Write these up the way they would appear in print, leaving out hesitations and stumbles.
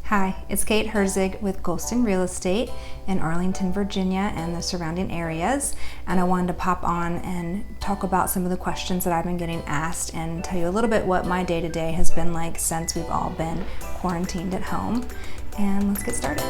Hi, it's Kate Herzig with Golston Real Estate in Arlington, Virginia and the surrounding areas. And I wanted to pop on and talk about some of the questions that I've been getting asked and tell you a little bit what my day-to-day has been like since we've all been quarantined at home. And let's get started.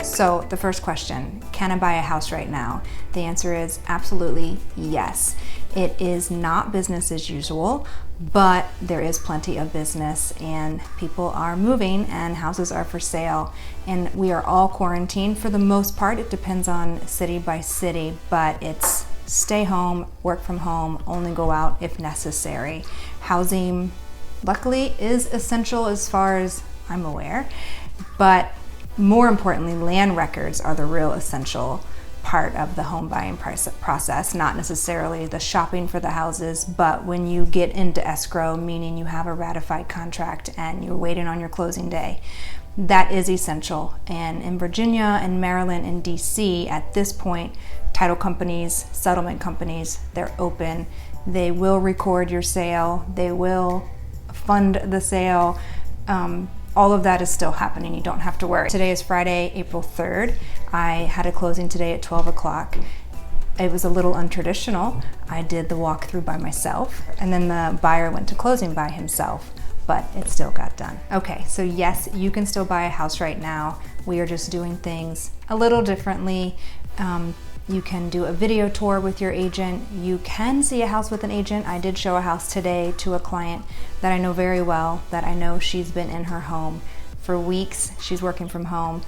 So the first question, can I buy a house right now? The answer is absolutely yes. It is not business as usual, but there is plenty of business and people are moving and houses are for sale. And we are all quarantined for the most part. It depends on city by city, but it's stay home, work from home, only go out if necessary. Housing, luckily, is essential as far as I'm aware, but more importantly, land records are the real essential part of the home buying process, not necessarily the shopping for the houses, but when you get into escrow, meaning you have a ratified contract and you're waiting on your closing day, that is essential. And in Virginia and Maryland and DC, at this point, title companies, settlement companies, they're open. They will record your sale. They will fund the sale. All of that is still happening. You don't have to worry. Today is Friday, April 3rd. I had a closing today at 12 o'clock. It was a little untraditional. I did the walkthrough by myself, and then the buyer went to closing by himself, but it still got done. Okay, so yes, you can still buy a house right now. We are just doing things a little differently. You can do a video tour with your agent. You can see a house with an agent. I did show a house today to a client that I know very well, that I know she's been in her home for weeks. She's working from home,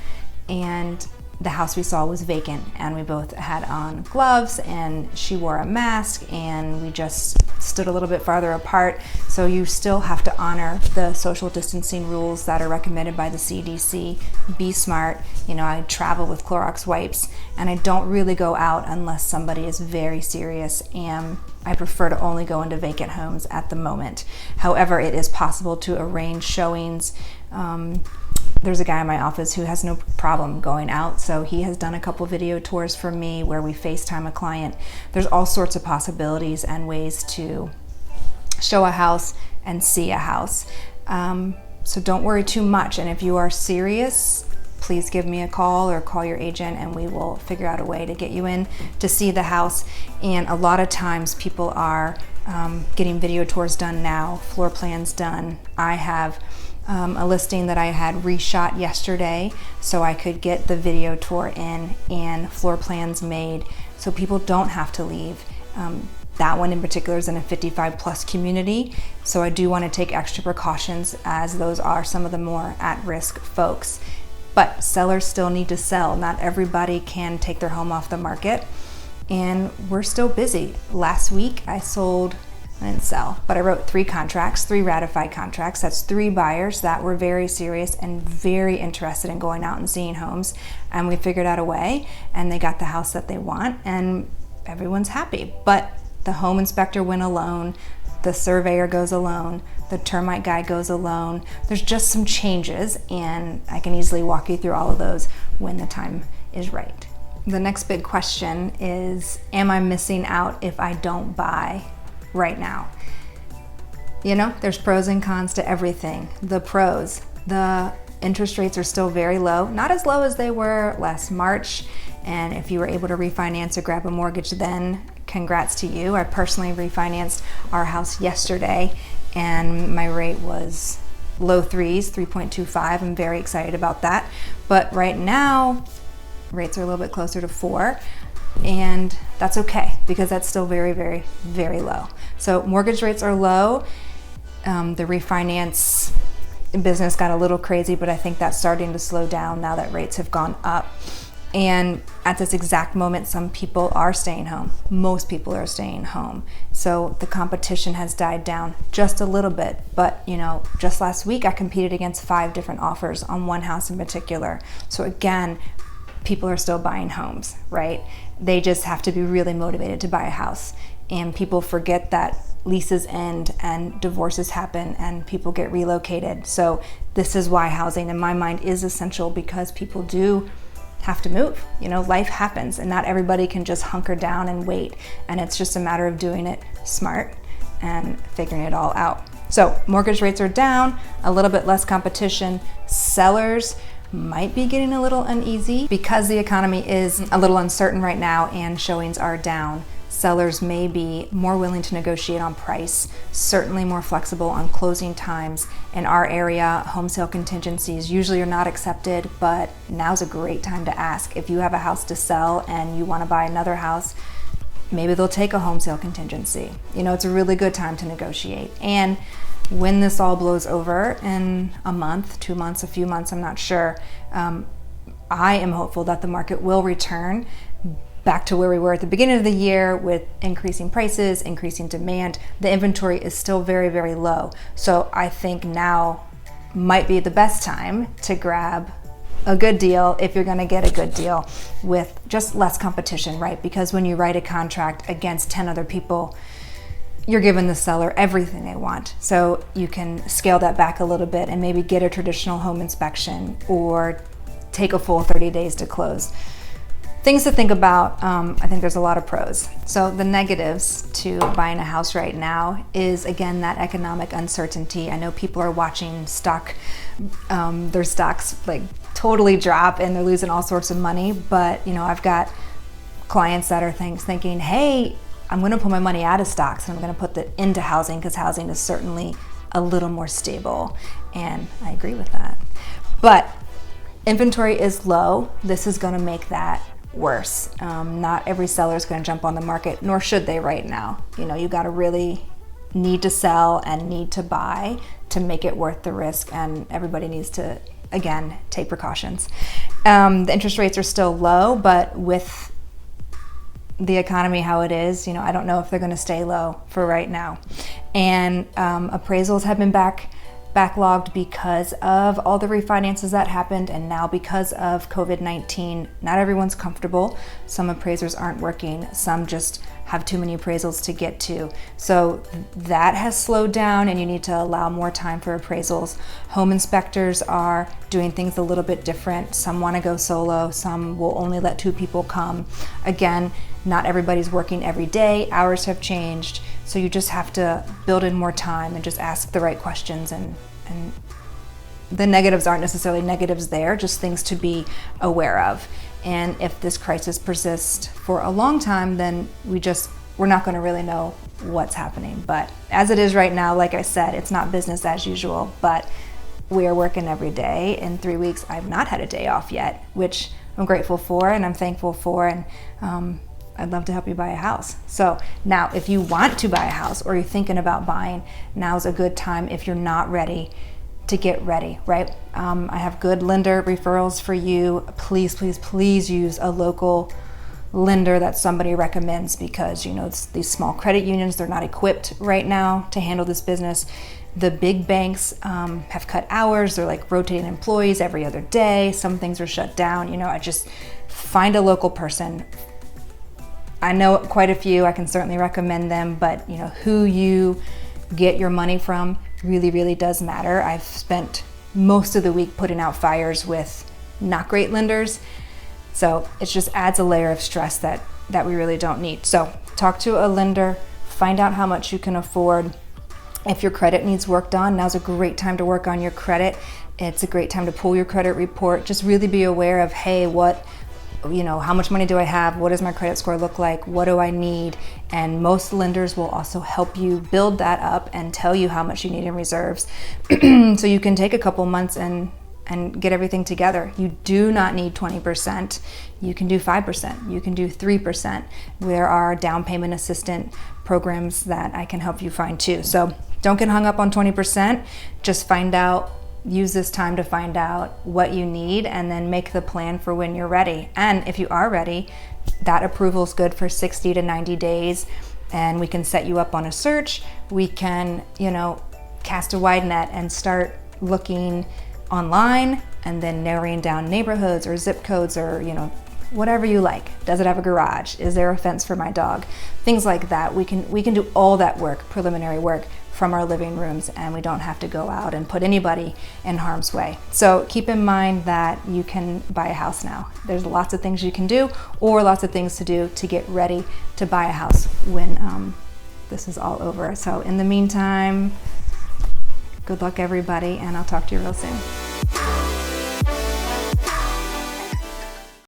and the house we saw was vacant, and we both had on gloves and she wore a mask, and we just stood a little bit farther apart. So you still have to honor the social distancing rules that are recommended by the CDC. Be smart. You know, I travel with Clorox wipes, and I don't really go out unless somebody is very serious, and I prefer to only go into vacant homes at the moment. However, it is possible to arrange showings. There's a guy in my office who has no problem going out, so he has done a couple video tours for me where we FaceTime a client. There's all sorts of possibilities and ways to show a house and see a house. So don't worry too much, and if you are serious, please give me a call or call your agent and we will figure out a way to get you in to see the house. And a lot of times people are getting video tours done now, floor plans done. I have a listing that I had reshot yesterday so I could get the video tour in and floor plans made so people don't have to leave. That one in particular is in a 55 plus community, so I do want to take extra precautions as those are some of the more at-risk folks. But sellers still need to sell. Not everybody can take their home off the market, and we're still busy. Last week I sold, I didn't sell, but I wrote 3 contracts, 3 ratified contracts. That's 3 buyers that were very serious and very interested in going out and seeing homes. And we figured out a way, and they got the house that they want, and everyone's happy. But the home inspector went alone, the surveyor goes alone, the termite guy goes alone. There's just some changes, and I can easily walk you through all of those when the time is right. The next big question is, am I missing out if I don't buy right now? You know, there's pros and cons to everything. The pros, the interest rates are still very low, not as low as they were last March. And if you were able to refinance or grab a mortgage then, congrats to you. I personally refinanced our house yesterday and my rate was low 3s, 3.25. I'm very excited about that. But right now, rates are a little bit closer to 4. And that's okay because that's still very, very, very low. So mortgage rates are low. The refinance business got a little crazy, but I think that's starting to slow down now that rates have gone up. And at this exact moment, some people are staying home. Most people are staying home. So the competition has died down just a little bit. But you know, just last week I competed against 5 different offers on one house in particular. So again, people are still buying homes, right? They just have to be really motivated to buy a house. And people forget that leases end and divorces happen and people get relocated. So this is why housing, in my mind, is essential because people do have to move. You know, life happens and not everybody can just hunker down and wait. And it's just a matter of doing it smart and figuring it all out. So mortgage rates are down, a little bit less competition. Sellers might be getting a little uneasy because the economy is a little uncertain right now and showings are down. Sellers may be more willing to negotiate on price, certainly more flexible on closing times. In our area, home sale contingencies usually are not accepted, but now's a great time to ask. If you have a house to sell and you want to buy another house, maybe they'll take a home sale contingency. It's a really good time to negotiate. And when this all blows over in a month, 2 months, a few months, I'm not sure, I am hopeful that the market will return back to where we were at the beginning of the year with increasing prices, increasing demand. The inventory is still very, very low. So I think now might be the best time to grab a good deal if you're gonna get a good deal with just less competition, right? Because when you write a contract against 10 other people, you're giving the seller everything they want. So you can scale that back a little bit and maybe get a traditional home inspection or take a full 30 days to close. Things to think about. I think there's a lot of pros. So the negatives to buying a house right now is, again, that economic uncertainty. I know people are watching their stocks like totally drop and they're losing all sorts of money. But I've got clients that are thinking, hey, I'm going to put my money out of stocks and I'm going to put it into housing because housing is certainly a little more stable. And I agree with that. But inventory is low. This is going to make that worse. Not every seller is going to jump on the market, nor should they right now. You got to really need to sell and need to buy to make it worth the risk, and everybody needs to, again, take precautions. The interest rates are still low, but with the economy how it is, I don't know if they're going to stay low for right now. And appraisals have been backlogged because of all the refinances that happened, and now because of COVID-19, not everyone's comfortable. Some appraisers aren't working, some just have too many appraisals to get to. So that has slowed down, and you need to allow more time for appraisals. Home inspectors are doing things a little bit different. Some want to go solo, some will only let 2 people come. Again, not everybody's working every day, hours have changed, so you just have to build in more time and just ask the right questions, and the negatives aren't necessarily negatives there, just things to be aware of. And if this crisis persists for a long time, then we're not going to really know what's happening. But as it is right now, like I said, it's not business as usual, but we are working every day. In 3 weeks, I've not had a day off yet, which I'm grateful for and I'm thankful for. And I'd love to help you buy a house. So now, if you want to buy a house or you're thinking about buying, now's a good time if you're not ready to get ready, right? I have good lender referrals for you. Please, please, please use a local lender that somebody recommends, because it's these small credit unions, they're not equipped right now to handle this business. The big banks have cut hours. They're like rotating employees every other day. Some things are shut down. I just find a local person. I know quite a few, I can certainly recommend them, but who you get your money from really, really does matter. I've spent most of the week putting out fires with not great lenders, so it just adds a layer of stress that we really don't need. So talk to a lender, find out how much you can afford. If your credit needs work done, now's a great time to work on your credit. It's a great time to pull your credit report. Just really be aware of, hey, how much money do I have? What does my credit score look like? What do I need? And most lenders will also help you build that up and tell you how much you need in reserves. So you can take a couple months and get everything together. You do not need 20%. You can do 5%. You can do 3%. There are down payment assistant programs that I can help you find too. So don't get hung up on 20%. Just use this time to find out what you need and then make the plan for when you're ready. And if you are ready, that approval is good for 60 to 90 days, and we can set you up on a search. We can, cast a wide net and start looking online and then narrowing down neighborhoods or zip codes or, whatever you like. Does it have a garage? Is there a fence for my dog? Things like that. We can do all that work, preliminary work, from our living rooms, and we don't have to go out and put anybody in harm's way. So keep in mind that you can buy a house now. There's lots of things you can do, or lots of things to do to get ready to buy a house when this is all over. So in the meantime, Good luck, everybody, and I'll talk to you real soon.